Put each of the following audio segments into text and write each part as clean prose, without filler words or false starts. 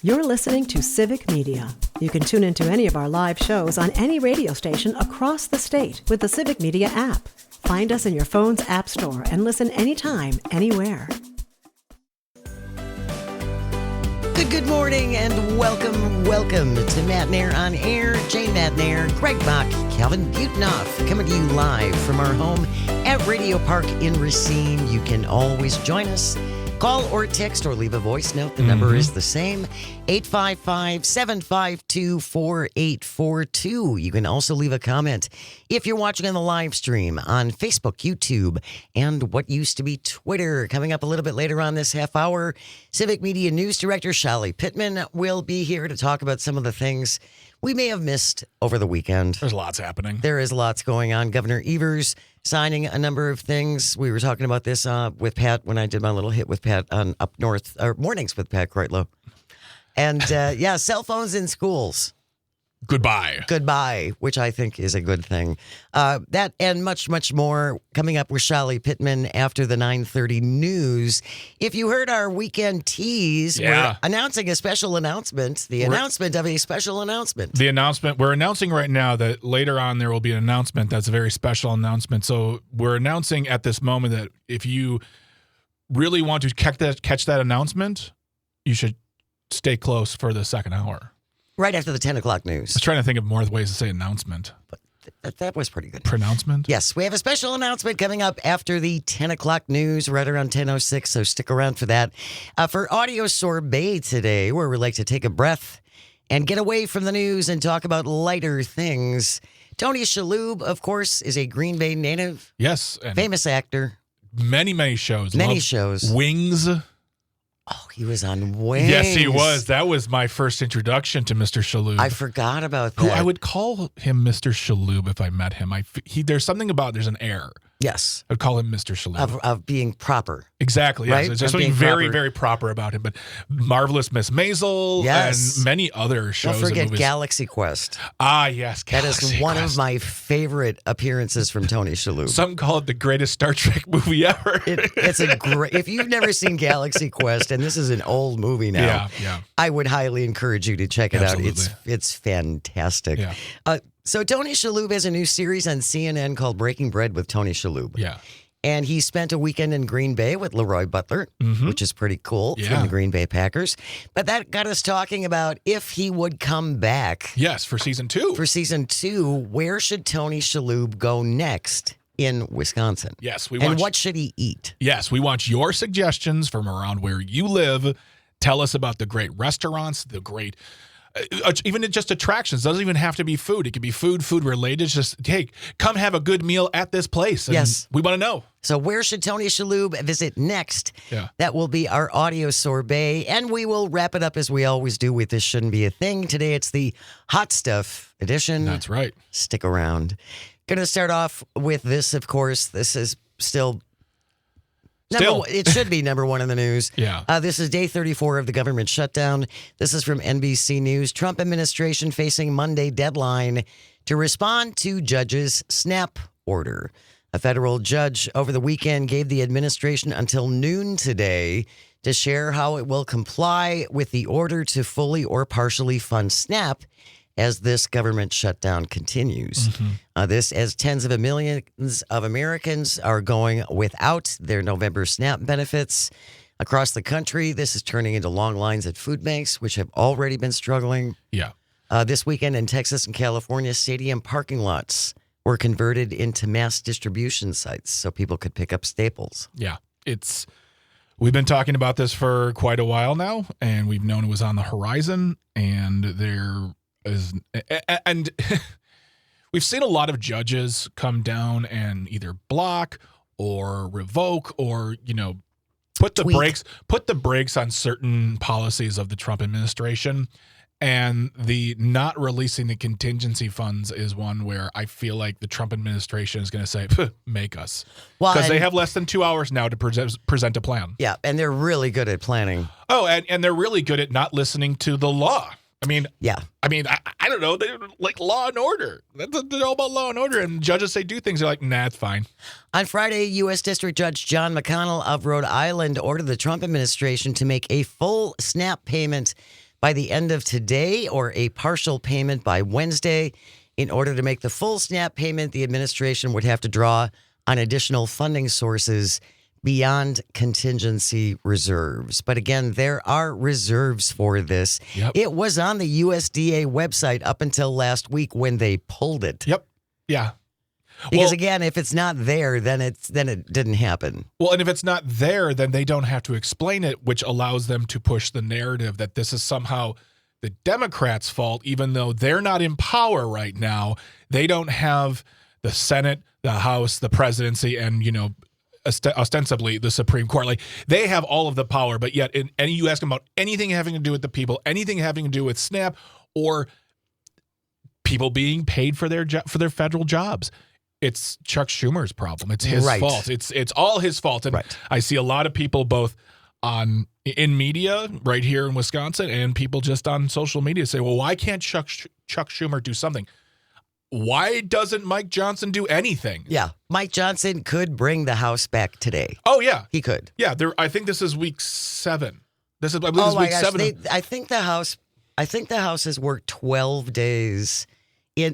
You're listening to Civic Media. You can tune into any of our live shows on any radio station across the state with the Civic Media app. Find us in your phone's app store and listen anytime, anywhere. Good morning and welcome to Matt Nair on Air. Jane Matt Nair, Greg Bach, Calvin Butenoff, coming to you live from our home at Radio Park in Racine. You can always join us. Call or text or leave a voice note. The number is the same, 855-752-4842. You can also leave a comment if you're watching on the live stream on Facebook, YouTube, and what used to be Twitter. Coming up a little bit later on this half hour, Civic Media News Director Shelly Pittman will be here to talk about some of the things we may have missed over the weekend. There's lots happening. There is lots going on. Governor Evers signing a number of things. We were talking about this with Pat when I did my little hit with Pat on Up North, or Mornings with Pat Kreitlow. And cell phones in schools. Goodbye, which I think is a good thing. That and much, much more coming up with Shelly Pittman after the 9:30 news. If you heard our weekend tease, we're announcing a special announcement, announcement of a special announcement. The announcement, we're announcing right now that later on there will be an announcement that's a very special announcement. So we're announcing at this moment that if you really want to catch that announcement, you should stay close for the second hour. Right after the 10 o'clock news. I was trying to think of more ways to say announcement. But that was pretty good. Pronouncement? Yes, we have a special announcement coming up after the 10 o'clock news, right around 10:06, so stick around for that. For Audio Sorbet today, where we like to take a breath and get away from the news and talk about lighter things. Tony Shalhoub, of course, is a Green Bay native. Yes. Famous actor. Many shows. Many shows. Wings. Oh, he was on Wings. Yes, he was. That was my first introduction to Mr. Shalhoub. I forgot about that. Who I would call him Mr. Shalhoub if I met him. There's something about, there's an air. Yes. I'd call him Mr. Shalhoub. Of being proper. Exactly, yes. Right? There's something very, very proper about him. But Marvelous Miss Maisel and many other shows. Don't forget Galaxy Quest. Ah, yes, Galaxy That is one of my favorite appearances from Tony Shalhoub. Some call it the greatest Star Trek movie ever. It's a great. If you've never seen Galaxy Quest, and this is an old movie now, I would highly encourage you to check it out. It's fantastic. Yeah. So Tony Shalhoub has a new series on CNN called Breaking Bread with Tony Shalhoub. Yeah. And he spent a weekend in Green Bay with Leroy Butler, which is pretty cool from the Green Bay Packers. But that got us talking about if he would come back. Yes, for season 2. For season 2, where should Tony Shalhoub go next in Wisconsin? Yes, and what should he eat? Yes, we want your suggestions from around where you live. Tell us about the great restaurants, the great... even just attractions. It doesn't even have to be food. It could be food related. Just, hey, come have a good meal at this place. And yes. We want to know. So where should Tony Shalhoub visit next? Yeah. That will be our audio sorbet. And we will wrap it up as we always do with This Shouldn't Be a Thing. Today it's the Hot Stuff edition. That's right. Stick around. Going to start off with this, of course. This is still... It should be number one in the news. Yeah. This is day 34 of the government shutdown. This is from NBC News. Trump administration facing Monday deadline to respond to judge's SNAP order. A federal judge over the weekend gave the administration until noon today to share how it will comply with the order to fully or partially fund SNAP as this government shutdown continues. This as tens of millions of Americans are going without their November SNAP benefits. Across the country, this is turning into long lines at food banks, which have already been struggling. Yeah. This weekend in Texas and California, stadium parking lots were converted into mass distribution sites so people could pick up staples. Yeah. We've been talking about this for quite a while now, and we've known it was on the horizon, and and we've seen a lot of judges come down and either block or revoke or, put the brakes on certain policies of the Trump administration. And the not releasing the contingency funds is one where I feel like the Trump administration is going to say, make us. Because they have less than 2 hours now to present a plan. Yeah, and they're really good at planning. Oh, and they're really good at not listening to the law. I mean, I don't know. They're like law and order. They're all about law and order. And judges say do things. They're like, nah, it's fine. On Friday, U.S. District Judge John McConnell of Rhode Island ordered the Trump administration to make a full SNAP payment by the end of today or a partial payment by Wednesday. In order to make the full SNAP payment, the administration would have to draw on additional funding sources beyond contingency reserves. But again, there are reserves for this. Yep. It was on the USDA website up until last week when they pulled it. Yep. Yeah. Because again, if it's not there, then it didn't happen. Well, and if it's not there, then they don't have to explain it, which allows them to push the narrative that this is somehow the Democrats' fault, even though they're not in power right now. They don't have the Senate, the House, the presidency, and, ostensibly the Supreme Court. Like, they have all of the power, but yet you ask them about anything having to do with the people, anything having to do with SNAP, or people being paid for their federal jobs. It's Chuck Schumer's problem. It's his fault. It's all his fault. And I see a lot of people both in media right here in Wisconsin and people just on social media say, well, why can't Chuck Schumer do something? Why doesn't Mike Johnson do anything? Yeah. Mike Johnson could bring the House back today. Oh, yeah. He could. Yeah. I think this is week 7. I believe this is week 7. I think the House has worked 12 days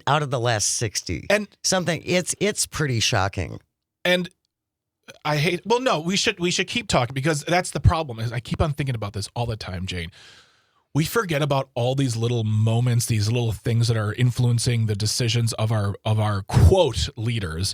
out of the last 60. And something it's pretty shocking. And we should keep talking, because that's the problem. Is I keep on thinking about this all the time, Jane. We forget about all these little moments, these little things that are influencing the decisions of our quote leaders.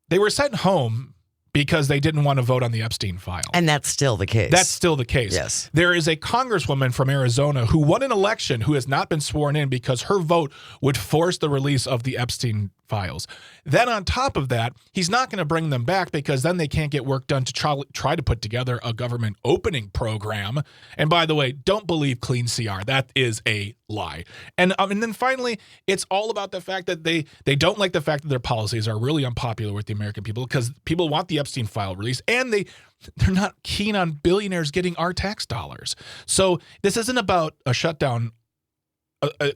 They were sent home because they didn't want to vote on the Epstein file. And that's still the case. That's still the case. Yes. There is a congresswoman from Arizona who won an election who has not been sworn in because her vote would force the release of the Epstein files. Then on top of that, he's not going to bring them back because then they can't get work done to try to put together a government opening program. And by the way, don't believe Clean CR. That is a lie. And then finally, it's all about the fact that they don't like the fact that their policies are really unpopular with the American people, because people want the Epstein file released, and they're not keen on billionaires getting our tax dollars. So this isn't about a shutdown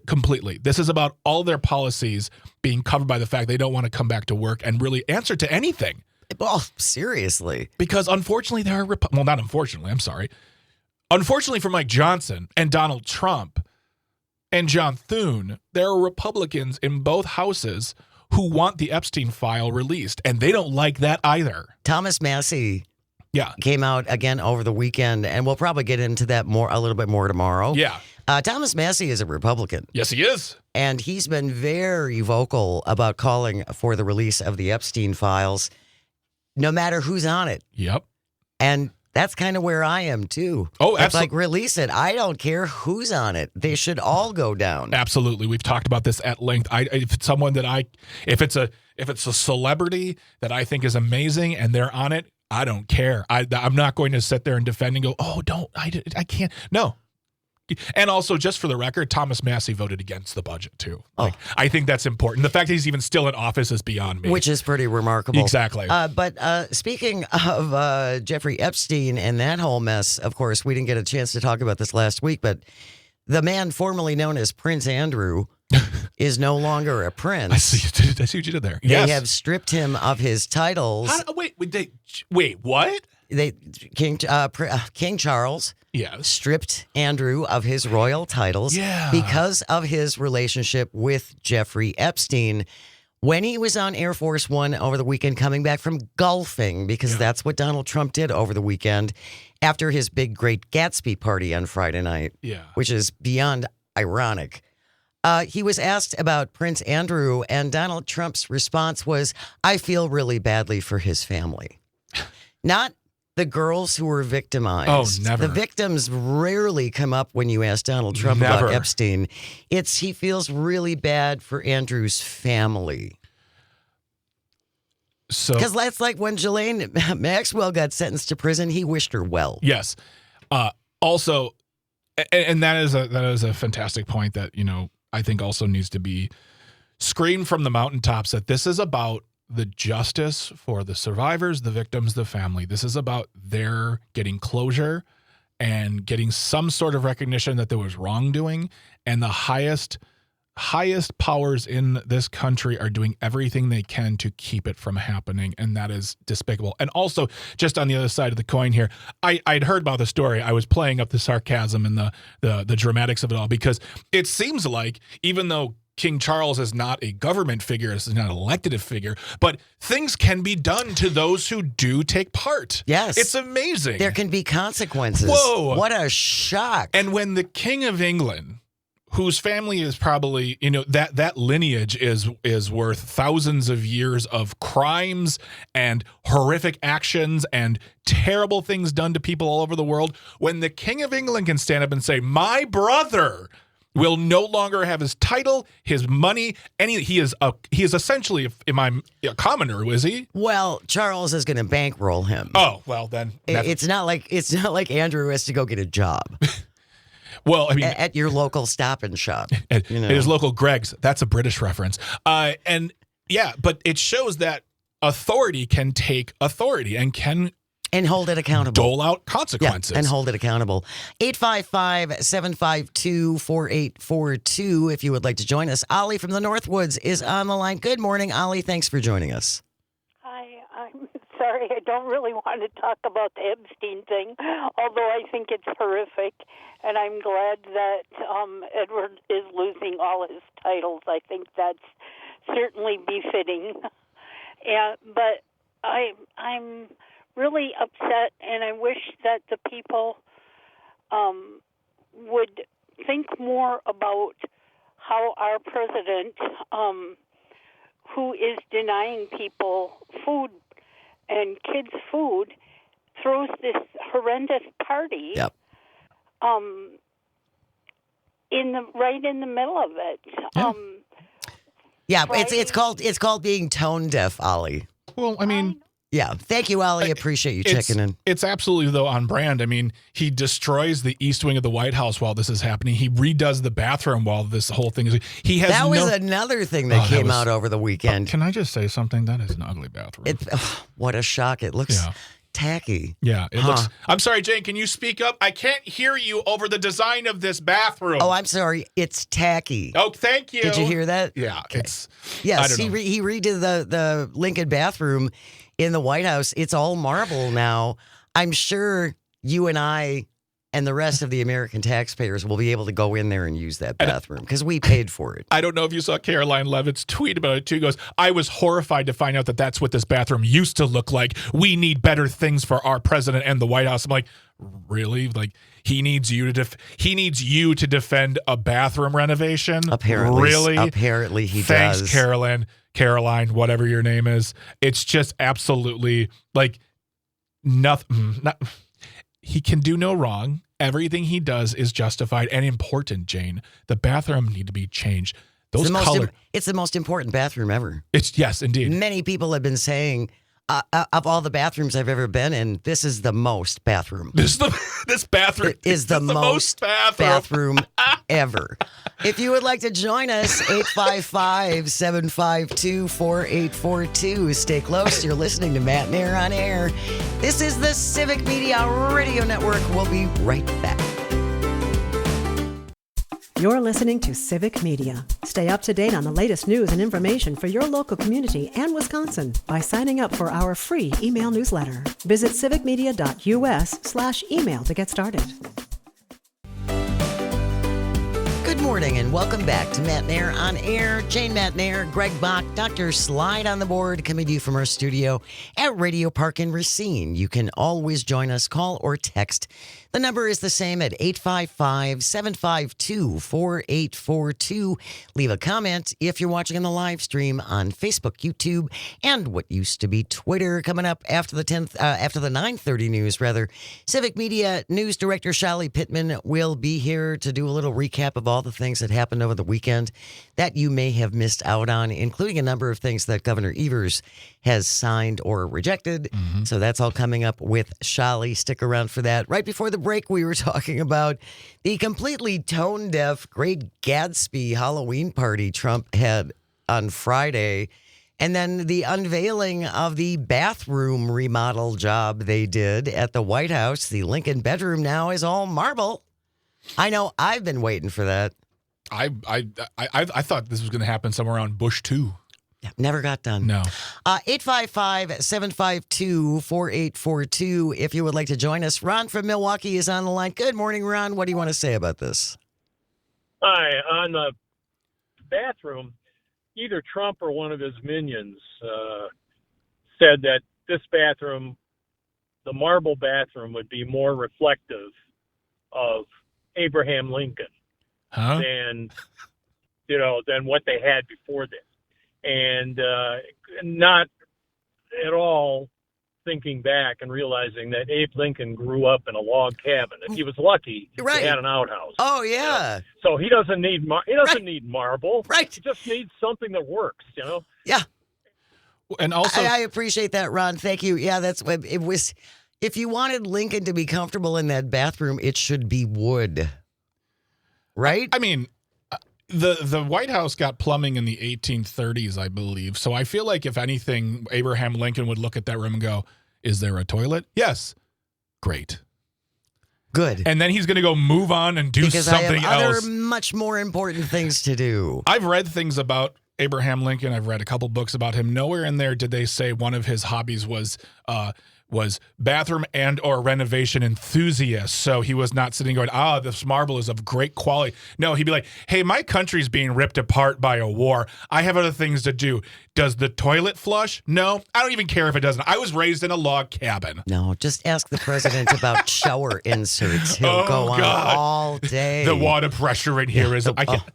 completely. This is about all their policies being covered by the fact they don't want to come back to work and really answer to anything. Well, seriously. Because unfortunately, there are not unfortunately, I'm sorry. Unfortunately for Mike Johnson and Donald Trump and John Thune, there are Republicans in both houses who want the Epstein file released, and they don't like that either. Thomas Massie came out again over the weekend, and we'll probably get into that a little bit more tomorrow. Yeah. Thomas Massie is a Republican. Yes, he is. And he's been very vocal about calling for the release of the Epstein files, no matter who's on it. Yep. And that's kind of where I am, too. Oh, absolutely. It's like, release it. I don't care who's on it. They should all go down. Absolutely. We've talked about this at length. If it's a celebrity that I think is amazing and they're on it, I don't care. I'm not going to sit there and defend and go, oh, I can't. No. And also, just for the record, Thomas Massie voted against the budget, too. I think that's important. The fact that he's even still in office is beyond me. Which is pretty remarkable. Exactly. But speaking of Jeffrey Epstein and that whole mess, of course, we didn't get a chance to talk about this last week, but the man formerly known as Prince Andrew is no longer a prince. I see what you did there. Yes. They have stripped him of his titles. Wait, what? King Charles stripped Andrew of his royal titles because of his relationship with Jeffrey Epstein. When he was on Air Force One over the weekend, coming back from golfing, because that's what Donald Trump did over the weekend after his big Great Gatsby party on Friday night, which is beyond ironic. He was asked about Prince Andrew, and Donald Trump's response was, I feel really badly for his family. Not the girls who were victimized. Oh, never. The victims rarely come up when you ask Donald Trump about Epstein. He feels really bad for Andrew's family. So, because that's like when Ghislaine Maxwell got sentenced to prison, he wished her well. Yes. Also, and that is a fantastic point that, I think also needs to be screamed from the mountaintops, that this is about the justice for the survivors, the victims, the family. This is about their getting closure and getting some sort of recognition that there was wrongdoing. And the highest highest powers in this country are doing everything they can to keep it from happening, and that is despicable. And also, just on the other side of the coin here, I'd heard about the story. I was playing up the sarcasm and the dramatics of it all, because it seems like, even though King Charles is not a government figure, is not an elected figure, but things can be done to those who do take part. Yes. It's amazing. There can be consequences. Whoa. What a shock. And when the King of England, whose family is probably, that lineage is worth thousands of years of crimes and horrific actions and terrible things done to people all over the world, when the King of England can stand up and say, my brother will no longer have his title, his money, he is essentially, a commoner, is he? Well, Charles is going to bankroll him. Oh, well then. It's not like Andrew has to go get a job. Well, I mean, at your local Stop and Shop. At his local Greg's. That's a British reference. But it shows that authority can take authority and can hold it accountable. Dole out consequences. Yeah, and hold it accountable. 855-752-4842 if you would like to join us. Ollie from the Northwoods is on the line. Good morning, Ollie. Thanks for joining us. Hi, I'm sorry. I don't really want to talk about the Epstein thing, although I think it's horrific. And I'm glad that Edward is losing all his titles. I think that's certainly befitting. But I'm really upset, and I wish that the people would think more about how our president, who is denying people food and kids food, throws this horrendous party. Yep. Right in the middle of it. Yeah. It's called being tone deaf, Ollie. Well, I mean. Yeah. Thank you, Ollie. Appreciate you checking in. It's absolutely, though, on brand. I mean, he destroys the East Wing of the White House while this is happening. He redoes the bathroom while this whole thing is. That was another thing that came out over the weekend. Can I just say something? That is an ugly bathroom. What a shock. It looks tacky. Yeah, it looks. I'm sorry, Jane, can you speak up? I can't hear you over the design of this bathroom. Oh, I'm sorry. It's tacky. Oh, thank you. Did you hear that? Yeah, okay. Yes, he redid the Lincoln bathroom in the White House. It's all marble now. I'm sure you and I and the rest of the American taxpayers will be able to go in there and use that bathroom because we paid for it. I don't know if you saw Caroline Levitt's tweet about it too. He goes, I was horrified to find out that that's what this bathroom used to look like. We need better things for our president and the White House. I'm like, really? Like he needs you to defend a bathroom renovation? Apparently. Really? Apparently he Thanks, does. Caroline, whatever your name is. It's just absolutely like nothing. He can do no wrong. Everything he does is justified and important, Jane. The bathroom need to be changed. Those colors. It's the most important bathroom ever. Yes, indeed. Many people have been saying, of all the bathrooms I've ever been in, this is the most bathroom. This bathroom is the most bathroom ever. If you would like to join us, 855-752-4842. Stay close. You're listening to Matt and Air on Air. This is the Civic Media Radio Network. We'll be right back. You're listening to Civic Media. Stay up to date on the latest news and information for your local community and Wisconsin by signing up for our free email newsletter. Visit civicmedia.us/email to get started. Good morning and welcome back to Matt and Air on Air. Jane Matt and Air, Greg Bach, Dr. Slide on the board, coming to you from our studio at Radio Park in Racine. You can always join us, call or text. The number is the same at 855-752-4842. Leave a comment if you're watching on the live stream on Facebook, YouTube, and what used to be Twitter. Coming up after the 9:30 news, rather. Civic Media News Director Shali Pittman will be here to do a little recap of all the things that happened over the weekend that you may have missed out on, including a number of things that Governor Evers has signed or rejected. Mm-hmm. So that's all coming up with Shali. Stick around for that. Right before the break, we were talking about the completely tone-deaf Great Gatsby Halloween party Trump had on Friday, and then the unveiling of the bathroom remodel job they did at the White House. The Lincoln bedroom now is all marble. I know I've been waiting for that. I thought this was going to happen somewhere around Bush 2. Never got done. No. 855-752-4842 if you would like to join us. Ron from Milwaukee is on the line. Good morning, Ron. What do you want to say about this? Hi. On the bathroom, either Trump or one of his minions said that this bathroom, the marble bathroom, would be more reflective of Abraham Lincoln than what they had before this. And not at all thinking back and realizing that Abe Lincoln grew up in a log cabin. If he was lucky, he had an outhouse. Oh, yeah. So he doesn't need need marble. Right. He just needs something that works, Yeah. And also, I appreciate that, Ron. Thank you. Yeah, that's what it was. If you wanted Lincoln to be comfortable in that bathroom, it should be wood. Right? I mean, the White House got plumbing in the 1830s, I believe. So I feel like if anything, Abraham Lincoln would look at that room and go, "Is there a toilet?" Yes. Great. Good. And then he's going to go move on and do because something I have else. other much more important things to do. I've read things about Abraham Lincoln. I've read a couple books about him. Nowhere in there did they say one of his hobbies was bathroom and or renovation enthusiast. So he was not sitting going, this marble is of great quality. No, he'd be like, hey, my country's being ripped apart by a war. I have other things to do. Does the toilet flush? No, I don't even care if it doesn't. I was raised in a log cabin. No, just ask the president about shower inserts. He'll go on all day. The water pressure in here is...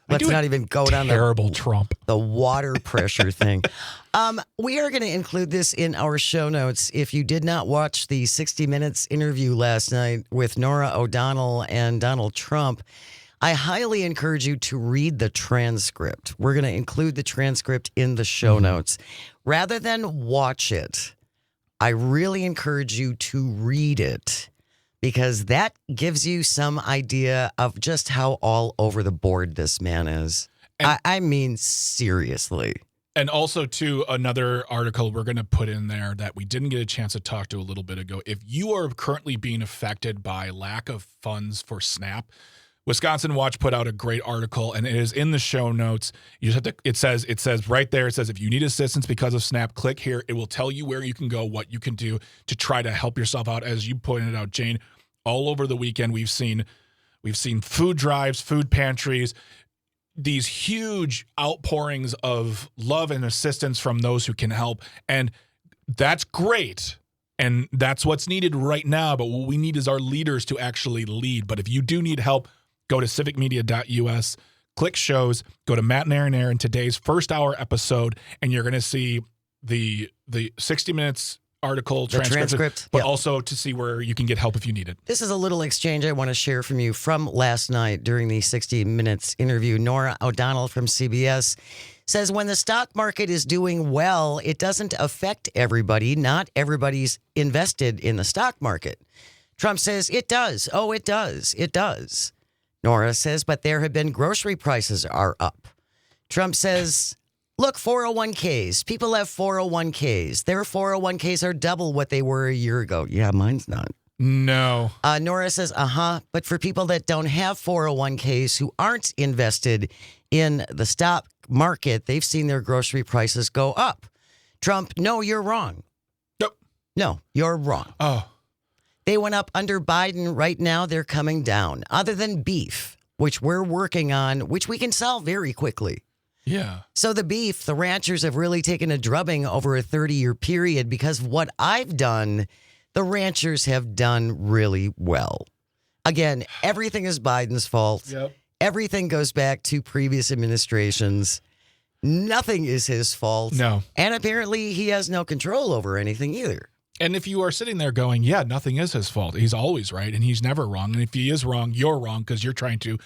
let's not even go down terrible Trump. The water pressure thing. We are going to include this in our show notes. If you did not watch the 60 Minutes interview last night with Norah O'Donnell and Donald Trump, I highly encourage you to read the transcript. We're going to include the transcript in the show notes. Rather than watch it, I really encourage you to read it because that gives you some idea of just how all over the board this man is. I mean, seriously. And also, too, another article we're going to put in there that we didn't get a chance to talk to a little bit ago. If you are currently being affected by lack of funds for SNAP, Wisconsin Watch put out a great article, and it is in the show notes. You just have to. It says right there. It says if you need assistance because of SNAP, click here. It will tell you where you can go, what you can do to try to help yourself out. As you pointed out, Jane, all over the weekend we've seen food drives, food pantries, these huge outpourings of love and assistance from those who can help, and that's great. And that's what's needed right now. But what we need is our leaders to actually lead. But if you do need help, go to civicmedia.us, click shows, go to Matt and Aaron today's first hour episode, and you're going to see the 60 Minutes article transcript, but also to see where you can get help if you need it. This is a little exchange I want to share from you from last night during the 60 Minutes interview. Norah O'Donnell from CBS says when the stock market is doing well, it doesn't affect everybody. Not everybody's invested in the stock market. Trump says it does. Oh, it does. It does. Norah says, but there have been grocery prices are up. Trump says, look, 401ks. People have 401ks. Their 401ks are double what they were a year ago. Yeah, mine's not. No. Norah says, but for people that don't have 401ks who aren't invested in the stock market, they've seen their grocery prices go up. Trump, no, you're wrong. Nope. No, you're wrong. Oh. They went up under Biden. Right now, they're coming down. Other than beef, which we're working on, which we can sell very quickly. Yeah. So the beef, the ranchers have really taken a drubbing over a 30-year period because what I've done, the ranchers have done really well. Again, everything is Biden's fault. Yep. Everything goes back to previous administrations. Nothing is his fault. No. And apparently he has no control over anything either. And if you are sitting there going, yeah, nothing is his fault. He's always right and he's never wrong. And if he is wrong, you're wrong because you're trying to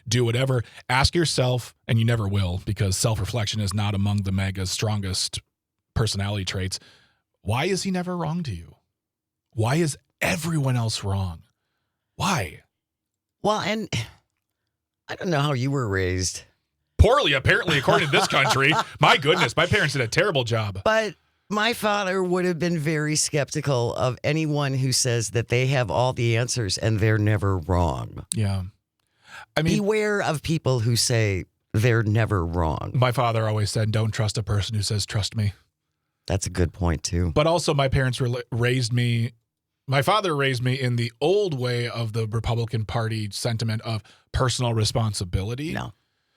do whatever. Ask yourself, and you never will because self-reflection is not among the mega's strongest personality traits. Why is he never wrong to you? Why is everyone else wrong? Why? Well, and I don't know how you were raised. Poorly, apparently, according to this country. My goodness, my parents did a terrible job. But my father would have been very skeptical of anyone who says that they have all the answers and they're never wrong. Yeah. I mean, beware of people who say they're never wrong. my father always said, don't trust a person who says, trust me. That's a good point, too. But also my parents raised me, my father raised me in the old way of the Republican Party sentiment of personal responsibility. No,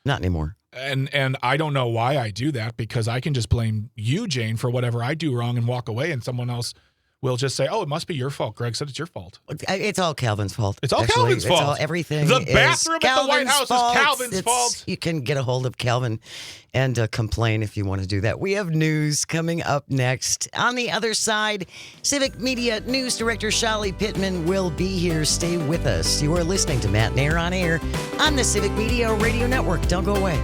not anymore. And I don't know why I do that, because I can just blame you, Jane, for whatever I do wrong and walk away, and someone else will just say, oh, it must be your fault. Greg said it's your fault. It's all Calvin's fault. It's all Calvin's fault. It's all, everything. The is bathroom at the White House fault. is Calvin's fault. You can get a hold of Calvin and complain if you want to do that. We have news coming up next. On the other side, Civic Media News Director Shali Pittman will be here. Stay with us. You are listening to Matt Nair on Air on the Civic Media Radio Network. Don't go away.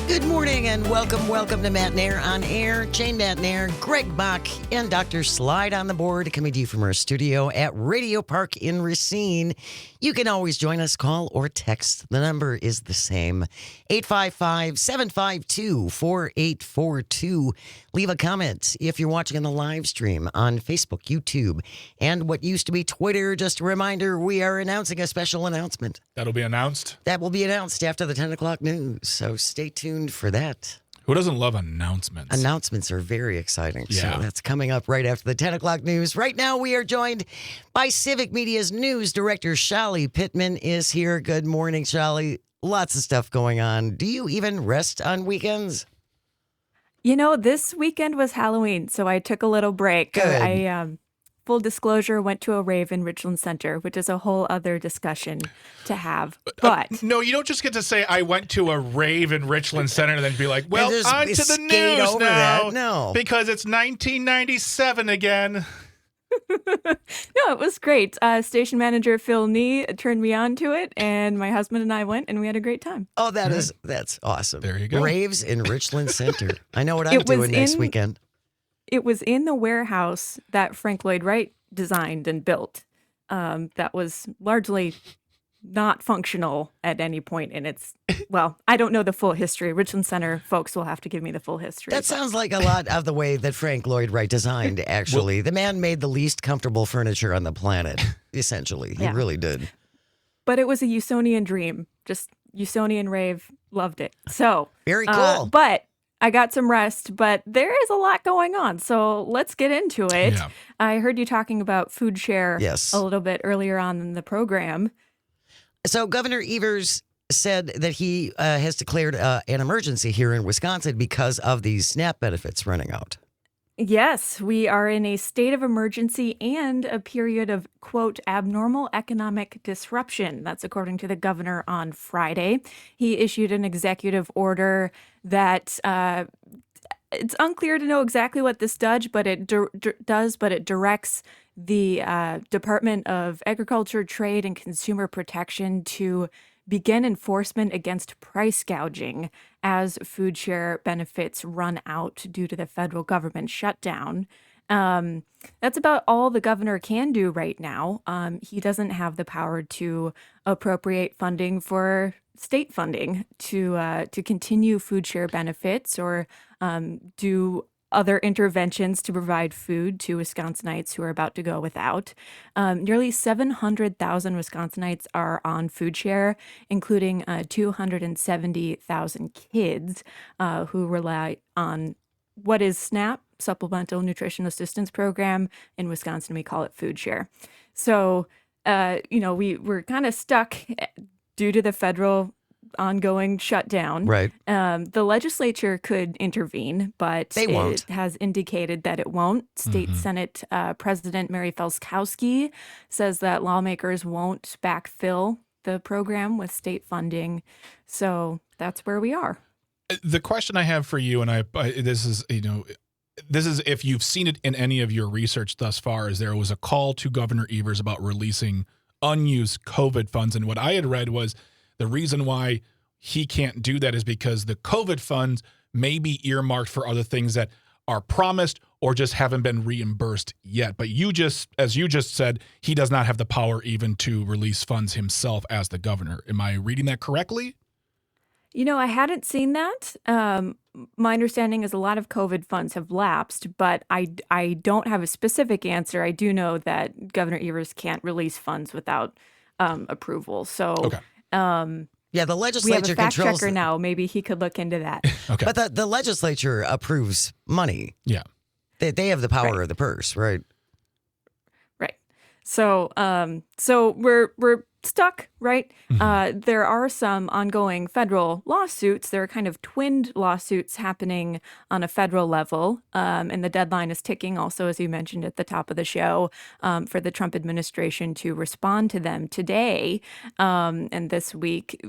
Good morning and welcome to Matt Nair on Air. Jane Matt Nair, Greg Bach, and Dr. Slide on the board, coming to you from our studio at Radio Park in Racine. You can always join us, call or text. The number is the same, 855-752-4842. Leave a comment if you're watching on the live stream on Facebook, YouTube, and what used to be Twitter. Just a reminder, we are announcing a special announcement. That'll be announced. That will be announced after the 10 o'clock news, so stay tuned for that. Who doesn't love announcements? Announcements are very exciting. Yeah. So that's coming up right after the 10 o'clock news. Right now, we are joined by Civic Media's news director, Shali Pittman is here. Good morning, Shali. Lots of stuff going on. Do you even rest on weekends? You know, this weekend was Halloween, so I took a little break. Good. I full disclosure, went to a rave in Richland Center, which is a whole other discussion to have. But no, you don't just get to say, I went to a rave in Richland Center and then be like, well, just on to the skate news over now. that. No. Because it's 1997 again. no, it was great. Station manager Phil Nee turned me on to it, and my husband and I went, and we had a great time. Oh, that's awesome. There you go. Raves in Richland Center. I know what I'm It was doing next in- weekend. It was in the warehouse that Frank Lloyd Wright designed and built. That was largely not functional at any point in its, well, I don't know the full history. Richland Center folks will have to give me the full history. That sounds like a lot of the way that Frank Lloyd Wright designed, actually. The man made the least comfortable furniture on the planet, essentially. He Yeah. really did. But it was a Usonian dream. Just Usonian rave. Loved it. So Very cool. But I got some rest, but there is a lot going on. So let's get into it. Yeah. I heard you talking about food share Yes. a little bit earlier on in the program. So Governor Evers said that he has declared an emergency here in Wisconsin because of these SNAP benefits running out. Yes, we are in a state of emergency and a period of, quote, abnormal economic disruption. That's according to the governor on Friday. He issued an executive order that it's unclear to know exactly what this does, but it directs the Department of Agriculture, Trade, and Consumer Protection to begin enforcement against price gouging as food share benefits run out due to the federal government shutdown. That's about all the governor can do right now. He doesn't have the power to appropriate funding for state funding to continue food share benefits or do other interventions to provide food to Wisconsinites who are about to go without. Nearly 700,000 Wisconsinites are on food share, including 270,000 kids who rely on what is SNAP, Supplemental Nutrition Assistance Program. In Wisconsin, we call it food share. So, we're kind of stuck due to the federal ongoing shutdown. Right. The legislature could intervene, but They won't. it has indicated that it won't. State Senate President Mary Felskowski says that lawmakers won't backfill the program with state funding. So that's where we are. The question I have for you, and this is if you've seen it in any of your research thus far, is there was a call to Governor Evers about releasing unused COVID funds. And what I had read was the reason why he can't do that is because the COVID funds may be earmarked for other things that are promised or just haven't been reimbursed yet. But as you just said, he does not have the power even to release funds himself as the governor. Am I reading that correctly? I hadn't seen that. My understanding is a lot of COVID funds have lapsed, but I don't have a specific answer. I do know that Governor Evers can't release funds without approval. So Okay. Yeah, the we have a legislature fact controls. checker now. Maybe he could look into that. Okay. But the legislature approves money. Yeah. They have the power Right. of the purse, right? Right. So we're stuck, right? There are some ongoing federal lawsuits. There are kind of twinned lawsuits happening on a federal level, and the deadline is ticking. Also, as you mentioned at the top of the show, for the Trump administration to respond to them today and this week.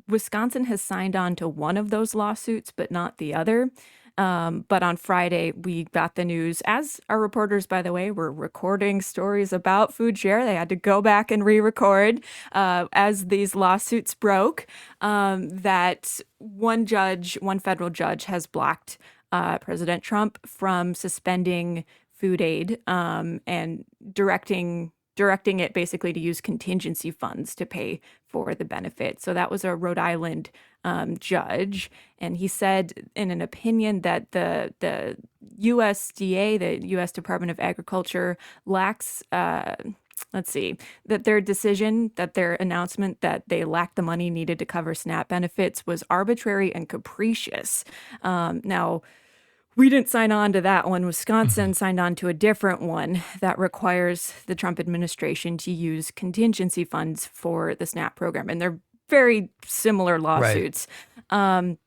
Wisconsin has signed on to one of those lawsuits, but not the other. But on Friday, we got the news, as our reporters, by the way, were recording stories about food share. They had to go back and re-record as these lawsuits broke, that one federal judge has blocked President Trump from suspending food aid and directing it basically to use contingency funds to pay for the benefit. So that was a Rhode Island judge, and he said in an opinion that the USDA, the U.S. Department of Agriculture, lacks. That their announcement that they lacked the money needed to cover SNAP benefits was arbitrary and capricious. Now, we didn't sign on to that one. Wisconsin signed on to a different one that requires the Trump administration to use contingency funds for the SNAP program. And they're very similar lawsuits. And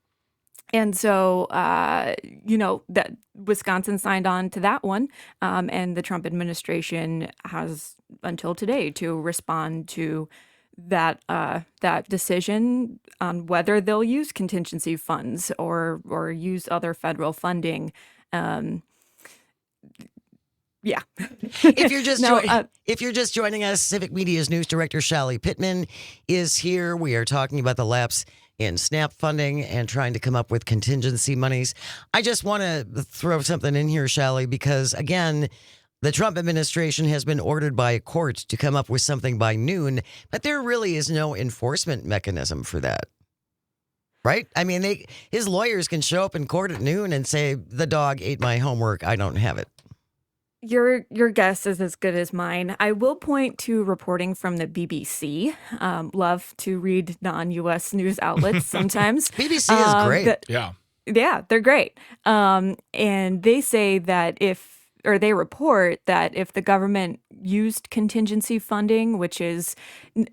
so, that Wisconsin signed on to that one. And the Trump administration has until today to respond to that decision on whether they'll use contingency funds or use other federal funding. Yeah. If you're just No, if you're just joining us, Civic Media's news director Shelly Pittman is here. We are talking about the lapse in SNAP funding and trying to come up with contingency monies. I just want to throw something in here, Shelly, because again, the Trump administration has been ordered by a court to come up with something by noon, but there really is no enforcement mechanism for that. Right? I mean, his lawyers can show up in court at noon and say, the dog ate my homework. I don't have it. Your guess is as good as mine. I will point to reporting from the BBC. Love to read non-U.S. news outlets sometimes. BBC is great. Yeah. They're great. And they say that they report that if the government used contingency funding, which is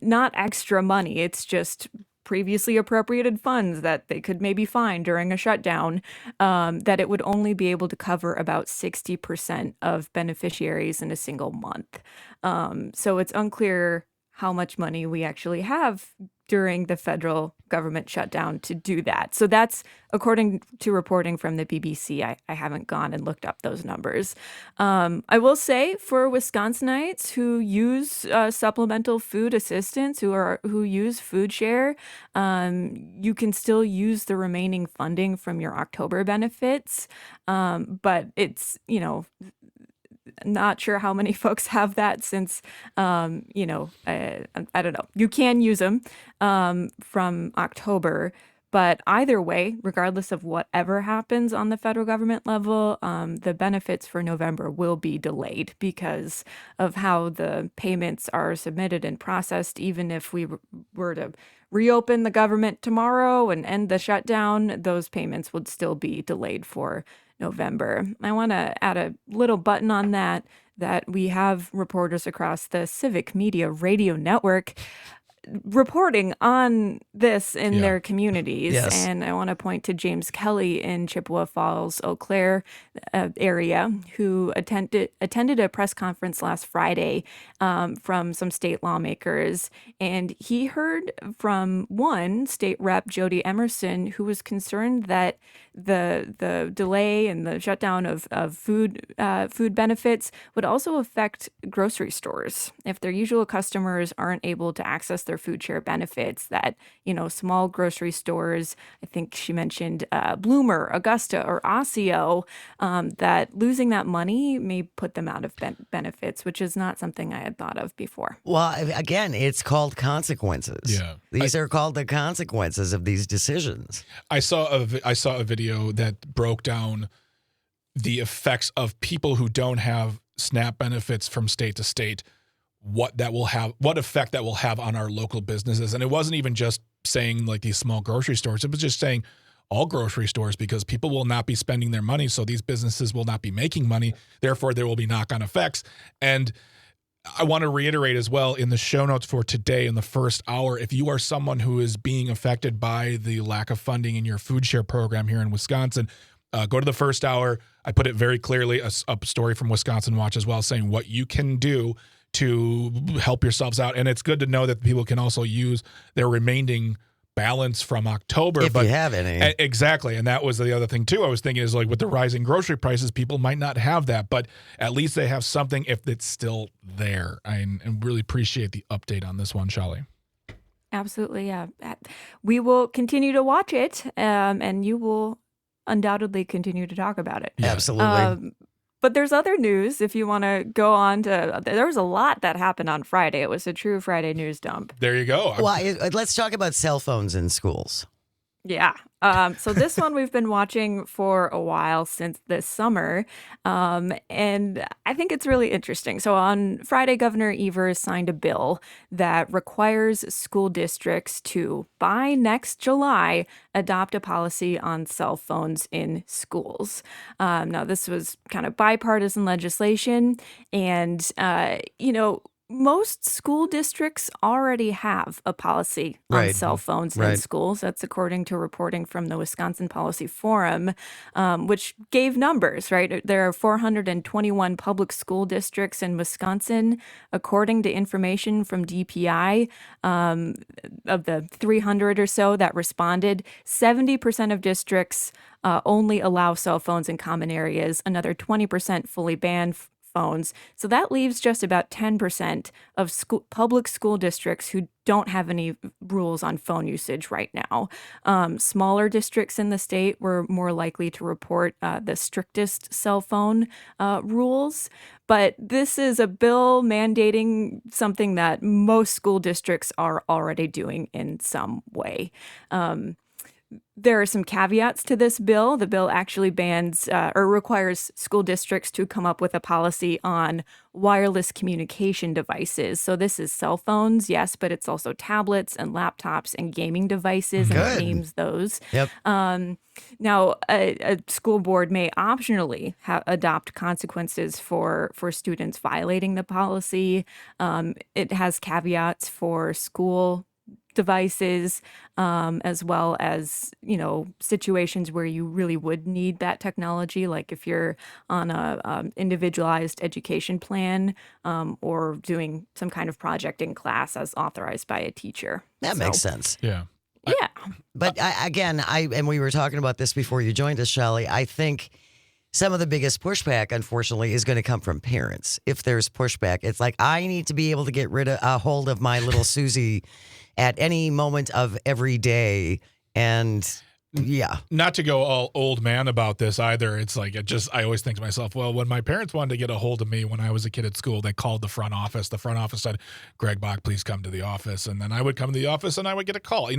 not extra money, it's just previously appropriated funds that they could maybe find during a shutdown, that it would only be able to cover about 60% of beneficiaries in a single month. So it's unclear how much money we actually have during the federal government shutdown to do that. So that's according to reporting from the BBC. I haven't gone and looked up those numbers. I will say for Wisconsinites who use supplemental food assistance, who use food share, you can still use the remaining funding from your October benefits. But it's, not sure how many folks have that since, I don't know. You can use them from October, but either way, regardless of whatever happens on the federal government level, the benefits for November will be delayed because of how the payments are submitted and processed. Even if we were to reopen the government tomorrow and end the shutdown, those payments would still be delayed for November. I want to add a little button on that we have reporters across the Civic Media Radio Network reporting on this in their communities. Yes. And I want to point to James Kelly in Chippewa Falls, Eau Claire area, who attended a press conference last Friday from some state lawmakers. And he heard from one state rep, Jody Emerson, who was concerned that the delay and the shutdown of food benefits would also affect grocery stores. If their usual customers aren't able to access their their food share benefits, that, small grocery stores, I think she mentioned Bloomer, Augusta, or Osseo, that losing that money may put them out of benefits, which is not something I had thought of before. Well, again, it's called consequences. Yeah. These are called the consequences of these decisions. I saw a video that broke down the effects of people who don't have SNAP benefits from state to state, what effect that will have on our local businesses. And it wasn't even just saying like these small grocery stores. It was just saying all grocery stores, because people will not be spending their money. So these businesses will not be making money. Therefore, there will be knock-on effects. And I want to reiterate as well in the show notes for today in the first hour, if you are someone who is being affected by the lack of funding in your food share program here in Wisconsin, go to the first hour. I put it very clearly, a story from Wisconsin Watch as well, saying what you can do to help yourselves out. And it's good to know that people can also use their remaining balance from October. If you have any. Exactly. And that was the other thing too. I was thinking is like with the rising grocery prices, people might not have that, but at least they have something if it's still there. I really appreciate the update on this one, Shali. Absolutely. Yeah. We will continue to watch it, and you will undoubtedly continue to talk about it. Yeah. Absolutely. But there's other news if you want to go on to. There was a lot that happened on Friday. It was a true Friday news dump. There you go. Well, let's talk about cell phones in schools. Yeah. So this one we've been watching for a while, since this summer. And I think it's really interesting. So on Friday, Governor Evers signed a bill that requires school districts to, by next July, adopt a policy on cell phones in schools. Now, this was kind of bipartisan legislation. And, most school districts already have a policy on cell phones in schools. That's according to reporting from the Wisconsin Policy Forum, which gave numbers, right? There are 421 public school districts in Wisconsin, according to information from DPI. Of the 300 or so that responded, 70% of districts only allow cell phones in common areas. Another 20% fully ban phones. So that leaves just about 10% of public school districts who don't have any rules on phone usage right now. Smaller districts in the state were more likely to report the strictest cell phone rules. But this is a bill mandating something that most school districts are already doing in some way. There are some caveats to this bill. The bill actually bans or requires school districts to come up with a policy on wireless communication devices. So this is cell phones, yes, but it's also tablets and laptops and gaming devices, and it names those. Yep. Now, a school board may optionally adopt consequences for students violating the policy. It has caveats for school devices, as well as, situations where you really would need that technology, like if you're on a individualized education plan, or doing some kind of project in class as authorized by a teacher. That makes sense. Yeah. Yeah. But and we were talking about this before you joined us, Shali. I think some of the biggest pushback, unfortunately, is going to come from parents. If there's pushback, it's like, I need to be able to get a hold of my little Susie at any moment of every day. And yeah. Not to go all old man about this either. It's like, I always think to myself, well, when my parents wanted to get a hold of me when I was a kid at school, they called the front office. The front office said, Greg Bach, please come to the office. And then I would come to the office and I would get a call. I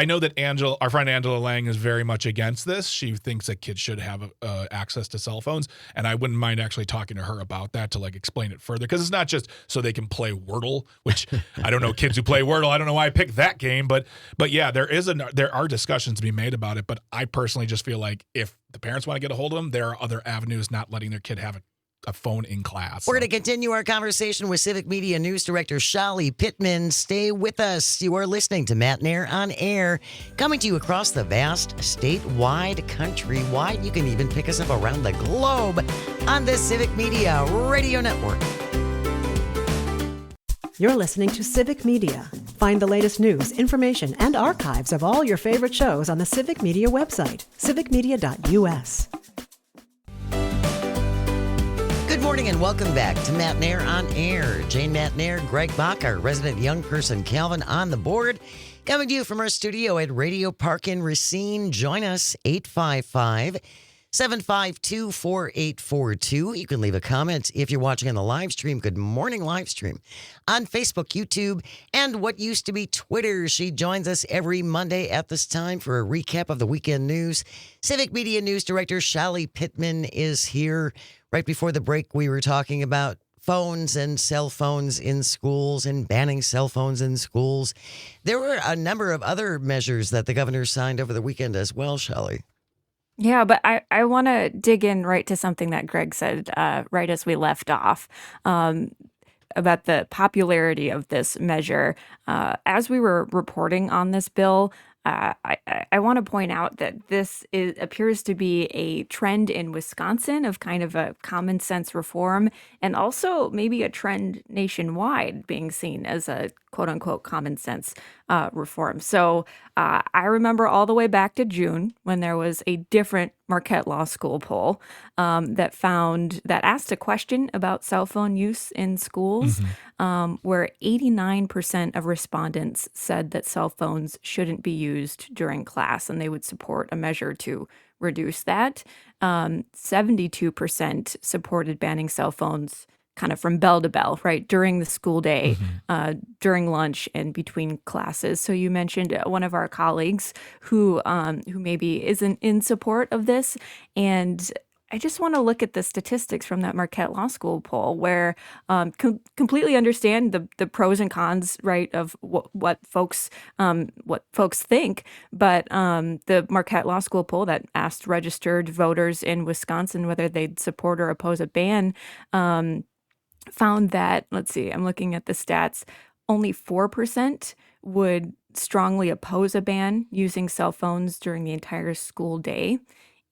know that our friend Angela Lang is very much against this. She thinks that kids should have access to cell phones, and I wouldn't mind actually talking to her about that to explain it further, because it's not just so they can play Wordle, which I don't know kids who play Wordle. I don't know why I picked that game, but yeah, there are discussions to be made about it. But I personally just feel like if the parents want to get a hold of them, there are other avenues not letting their kid have a phone in class. We're going to continue our conversation with Civic Media News Director Shali Pittman. Stay with us. You are listening to Matt Nair on Air, coming to you across the vast statewide, countrywide. You can even pick us up around the globe on the Civic Media Radio Network. You're listening to Civic Media. Find the latest news, information, and archives of all your favorite shows on the Civic Media website, civicmedia.us. Good morning morning and welcome back to Matt Nair on Air. Jane Matt Nair, Greg Bach, our resident young person Calvin on the board. Coming to you from our studio at Radio Park in Racine. Join us, 855-752-4842. You can leave a comment if you're watching on the live stream. Good morning live stream on Facebook, YouTube, and what used to be Twitter. She joins us every Monday at this time for a recap of the weekend news. Civic Media News Director Shelly Pittman is here. Right before the break, we were talking about phones and cell phones in schools and banning cell phones in schools. There were a number of other measures that the governor signed over the weekend as well, Shelley. Yeah, but I want to dig in right to something that Greg said right as we left off about the popularity of this measure. As we were reporting on this bill, I want to point out that this appears to be a trend in Wisconsin of kind of a common sense reform, and also maybe a trend nationwide being seen as a quote unquote common sense reform. So I remember all the way back to June when there was a different Marquette Law School poll that asked a question about cell phone use in schools, where 89% of respondents said that cell phones shouldn't be used during class and they would support a measure to reduce that. 72% supported banning cell phones kind of from bell to bell, right, during the school day, during lunch and between classes. So you mentioned one of our colleagues who maybe isn't in support of this. And I just want to look at the statistics from that Marquette Law School poll where completely understand the pros and cons, right, of what folks think. But the Marquette Law School poll that asked registered voters in Wisconsin whether they'd support or oppose a ban found that, let's see, I'm looking at the stats, only 4% would strongly oppose a ban using cell phones during the entire school day,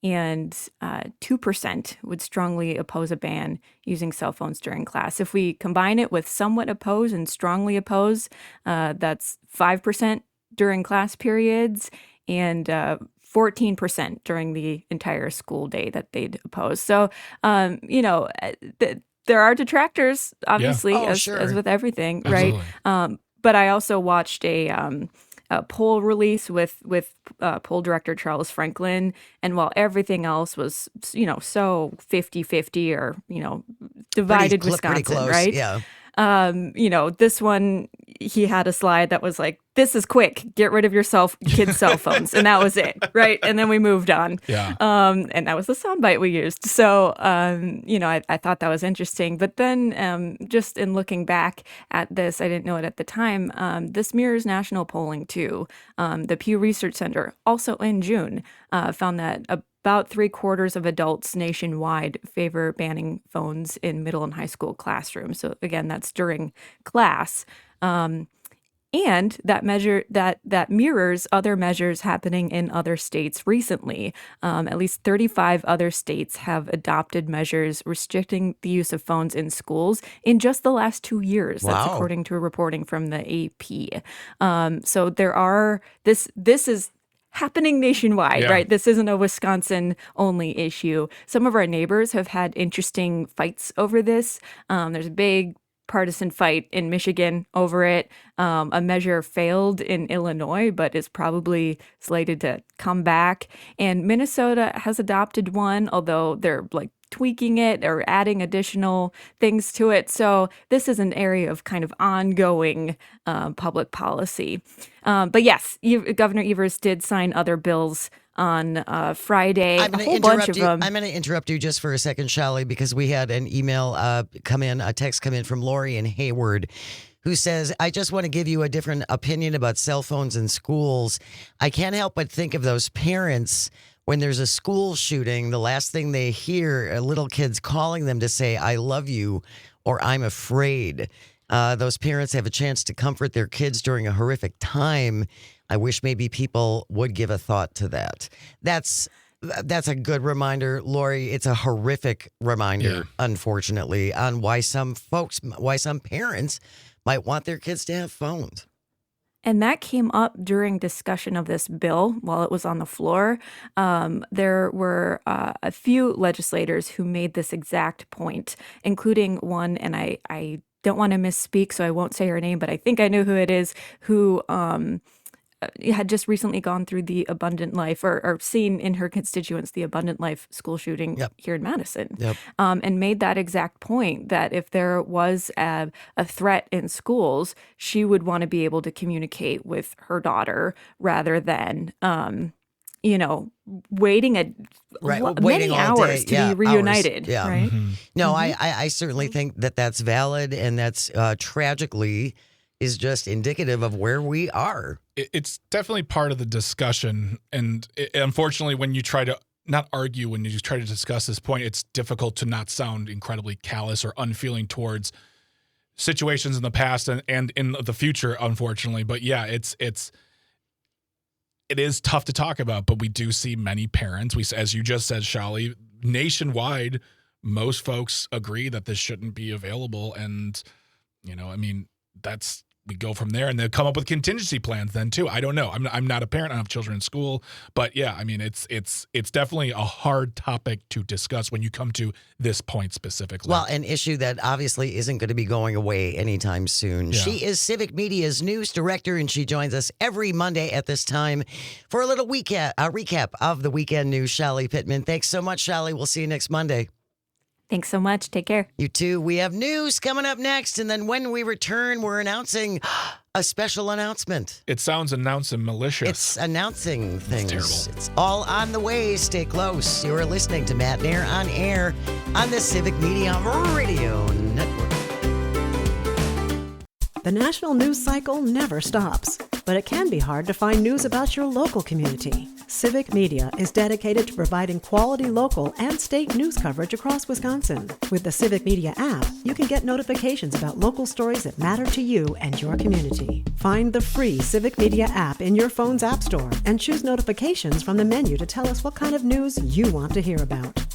and 2% would strongly oppose a ban using cell phones during class. If we combine it with somewhat oppose and strongly oppose, that's 5% during class periods and 14% during the entire school day that they'd oppose. So, there are detractors, obviously, as with everything, Absolutely. right? But I also watched a poll release with poll director Charles Franklin, and while everything else was, so 50-50 or, divided Wisconsin, pretty close, right? Yeah. This one, he had a slide that was like, this is quick, get rid of your kids' cell phones. And that was it, right? And then we moved on. Yeah. And that was the soundbite we used. So, I thought that was interesting. But then just in looking back at this, I didn't know it at the time, this mirrors national polling too. The Pew Research Center, also in June, found that about 3/4 of adults nationwide favor banning phones in middle and high school classrooms. So again, that's during class. And that measure that mirrors other measures happening in other states recently. At least 35 other states have adopted measures restricting the use of phones in schools in just the last 2 years. Wow. That's according to reporting from the AP. So there are this is happening nationwide, right? This isn't a Wisconsin-only issue. Some of our neighbors have had interesting fights over this. There's a big partisan fight in Michigan over it. A measure failed in Illinois, but is probably slated to come back. And Minnesota has adopted one, although they're tweaking it or adding additional things to it. So this is an area of kind of ongoing public policy. But yes, Governor Evers did sign other bills on Friday, a whole bunch of them. I'm going to interrupt you just for a second, Shelley, because we had an email a text come in from Lori in Hayward, who says, I just want to give you a different opinion about cell phones in schools. I can't help but think of those parents when there's a school shooting, the last thing they hear are little kids calling them to say, I love you, or I'm afraid. Those parents have a chance to comfort their kids during a horrific time. I wish maybe people would give a thought to that. That's a good reminder, Lori. It's a horrific reminder, unfortunately, on why some parents might want their kids to have phones. And that came up during discussion of this bill while it was on the floor. There were a few legislators who made this exact point, including one, and I don't want to misspeak, so I won't say her name, but I think I know who it is, who had just recently gone through the Abundant Life or seen in her constituents the Abundant Life school shooting here in Madison, and made that exact point that if there was a threat in schools, she would want to be able to communicate with her daughter rather than, waiting many hours to be reunited. Right? No, I certainly think that that's valid, and that's tragically is just indicative of where we are. It's definitely part of the discussion. And unfortunately, when you try to not argue, when you try to discuss this point, it's difficult to not sound incredibly callous or unfeeling towards situations in the past and in the future, unfortunately. But yeah, it is tough to talk about, but we do see many parents, as you just said, Shali, nationwide, most folks agree that this shouldn't be available. And, we go from there, and they'll come up with contingency plans then too. I don't know. I'm not a parent. I don't have children in school, but yeah, it's definitely a hard topic to discuss when you come to this point specifically. Well, an issue that obviously isn't going to be going away anytime soon. Yeah. She is Civic Media's news director, and she joins us every Monday at this time for a little recap of the weekend news. Shali Pittman, thanks so much, Shali. We'll see you next Monday. Thanks so much. Take care. You too. We have news coming up next, and then when we return, we're announcing a special announcement. It sounds announcing malicious. It's announcing things. It's terrible. It's all on the way. Stay close. You are listening to Matt Nair on air on the Civic Media Radio Network. The national news cycle never stops, but it can be hard to find news about your local community. Civic Media is dedicated to providing quality local and state news coverage across Wisconsin. With the Civic Media app, you can get notifications about local stories that matter to you and your community. Find the free Civic Media app in your phone's app store and choose notifications from the menu to tell us what kind of news you want to hear about.